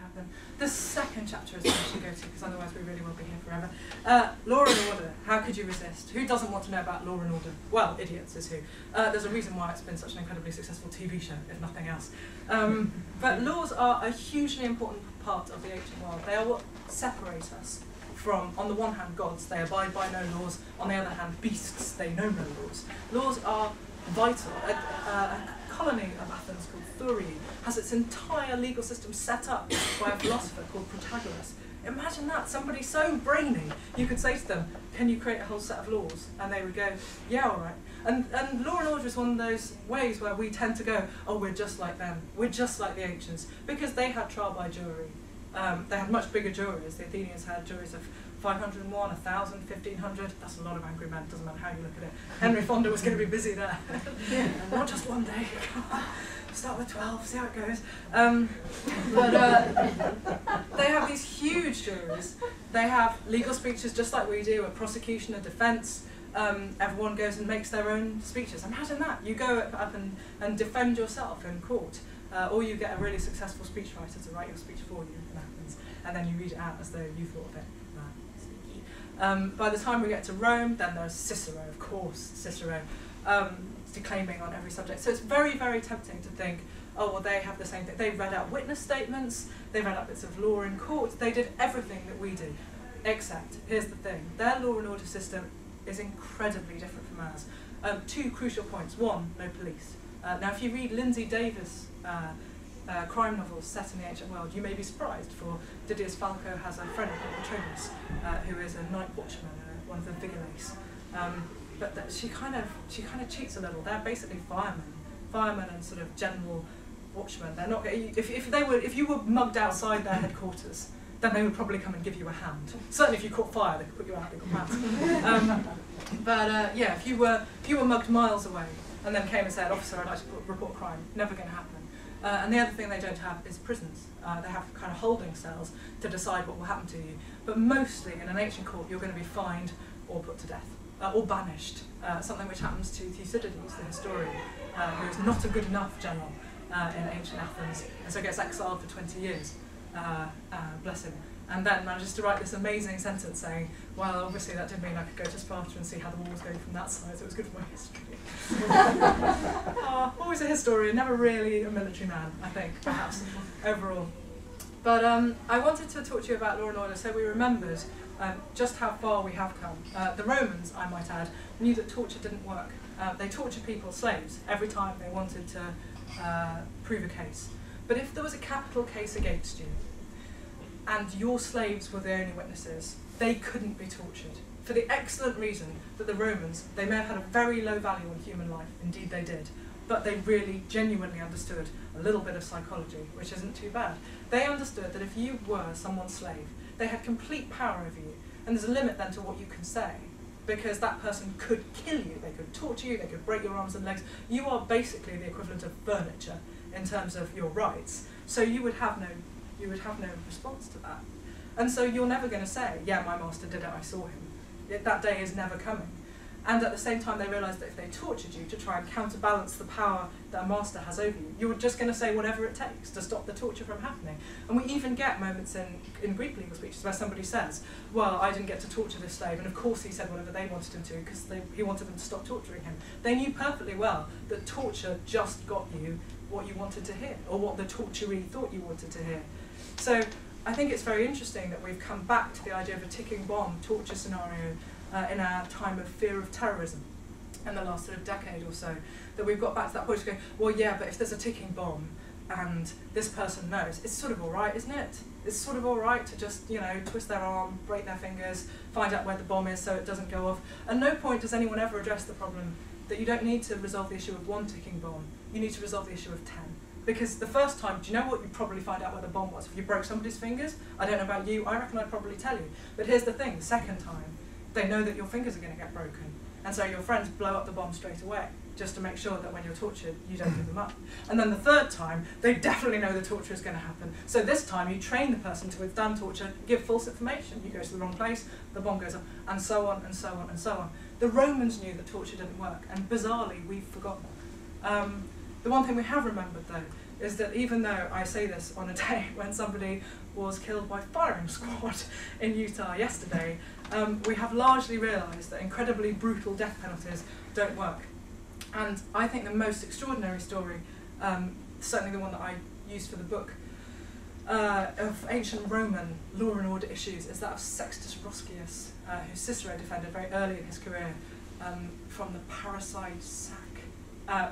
happen. The second chapter is what we should go to, because otherwise we really will be here forever. Law and order. How could you resist? Who doesn't want to know about law and order? Well, idiots is who. There's a reason why it's been such an incredibly successful TV show, if nothing else. But laws are a hugely important part of the ancient world. They are what separate us from, on the one hand, gods. They abide by no laws. On the other hand, beasts. They know no laws. Laws are vital. A colony of Athens called Thurii has its entire legal system set up by a philosopher called Protagoras. Imagine that, somebody so brainy, you could say to them, can you create a whole set of laws? And they would go, yeah, all right. And law and order is one of those ways where we tend to go, oh, we're just like them, we're just like the ancients, because they had trial by jury. They had much bigger juries. The Athenians had juries of 501, 1,000, 1,500. That's a lot of angry men, doesn't matter how you look at it. Henry Fonda was going to be busy there. Not just one day. Start with 12, see how it goes. They have these huge juries. They have legal speeches just like we do, a prosecution, a defence. Everyone goes and makes their own speeches. Imagine that. You go up and defend yourself in court. Or you get a really successful speechwriter to write your speech for you in Athens, and then you read it out as though you thought of it. By the time we get to Rome, then there's Cicero, of course, Cicero, declaiming on every subject. So it's very, very tempting to think, oh, well, they have the same thing. They read out witness statements, they read out bits of law in court, they did everything that we do. Except, here's the thing, their law and order system is incredibly different from ours. Two crucial points. One, no police. Now, if you read Lindsay Davis' crime novels set in the ancient world, you may be surprised, for Didius Falco has a friend called Petronius, who is a night watchman, one of the vigiles. But she kind of cheats a little. They're basically firemen and sort of general watchmen. They're not. If you were mugged outside their headquarters, then they would probably come and give you a hand. Certainly, if you caught fire, they could put you out. They got mad. Yeah, if you were mugged miles away, and then came and said, officer, I'd like to report crime, never going to happen. And the other thing they don't have is prisons. They have kind of holding cells to decide what will happen to you. But mostly in an ancient court, you're going to be fined or put to death, or banished, something which happens to Thucydides, the historian, who is not a good enough general in ancient Athens, and so gets exiled for 20 years, bless him. And then manages to write this amazing sentence saying, well, obviously that didn't mean I could go to Sparta and see how the war was going from that side, so it was good for my history. Always a historian, never really a military man, I think, perhaps, overall. But I wanted to talk to you about law and order, so we remembered just how far we have come. The Romans, I might add, knew that torture didn't work. They tortured people, slaves, every time they wanted to prove a case. But if there was a capital case against you, and your slaves were the only witnesses, they couldn't be tortured. For the excellent reason that the Romans, they may have had a very low value on human life, indeed they did, but they really genuinely understood a little bit of psychology, which isn't too bad. They understood that if you were someone's slave, they had complete power over you, and there's a limit then to what you can say, because that person could kill you, they could torture you, they could break your arms and legs. You are basically the equivalent of furniture in terms of your rights, so you would have no response to that. And so you're never going to say, yeah, my master did it, I saw him. That day is never coming. And at the same time, they realised that if they tortured you to try and counterbalance the power that a master has over you, you're just going to say whatever it takes to stop the torture from happening. And we even get moments in Greek legal speeches where somebody says, well, I didn't get to torture this slave, and of course he said whatever they wanted him to because he wanted them to stop torturing him. They knew perfectly well that torture just got you what you wanted to hear, or what the torturee thought you wanted to hear. So I think it's very interesting that we've come back to the idea of a ticking bomb torture scenario in our time of fear of terrorism in the last sort of decade or so, that we've got back to that point of going, well, yeah, but if there's a ticking bomb and this person knows, it's sort of all right, isn't it? It's sort of all right to just, you know, twist their arm, break their fingers, find out where the bomb is so it doesn't go off. At no point does anyone ever address the problem that you don't need to resolve the issue of one ticking bomb, you need to resolve the issue of 10. Because the first time, do you know what? You'd probably find out where the bomb was. If you broke somebody's fingers, I don't know about you, I reckon I'd probably tell you. But here's the thing, the second time, they know that your fingers are going to get broken. And so your friends blow up the bomb straight away, just to make sure that when you're tortured, you don't give them up. And then the third time, they definitely know the torture is going to happen. So this time, you train the person to withstand torture, give false information. You go to the wrong place, the bomb goes up, and so on, and so on, and so on. The Romans knew that torture didn't work, and bizarrely, we've forgotten. The one thing we have remembered, though, is that even though I say this on a day when somebody was killed by firing squad in Utah yesterday, we have largely realised that incredibly brutal death penalties don't work. And I think the most extraordinary story, certainly the one that I used for the book, of ancient Roman law and order issues is that of Sextus Roscius, who Cicero defended very early in his career from the parricide sack,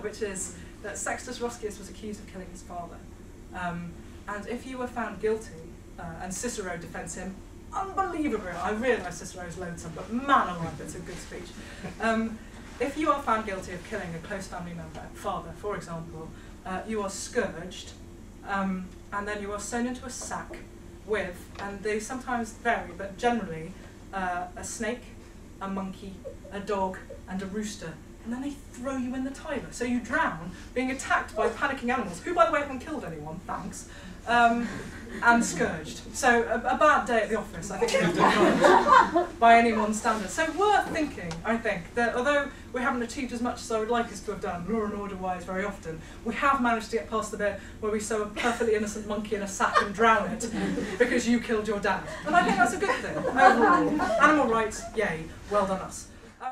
which is that Sextus Roscius was accused of killing his father. And if you were found guilty, and Cicero defends him unbelievably, I realise Cicero's loathsome, but man alive, it's a good speech. If you are found guilty of killing a close family member, father, for example, you are scourged, and then you are sewn into a sack with, and they sometimes vary, but generally, a snake, a monkey, a dog, and a rooster. And then they throw you in the Tiber. So you drown, being attacked by panicking animals, who, by the way, haven't killed anyone, thanks, and scourged. So a bad day at the office, I think we have to acknowledge, by anyone's standards. So worth thinking, I think, that although we haven't achieved as much as I would like us to have done, law and order-wise, very often, we have managed to get past the bit where we sew a perfectly innocent monkey in a sack and drown it because you killed your dad. And I think that's a good thing, overall. Animal rights, yay, well done us.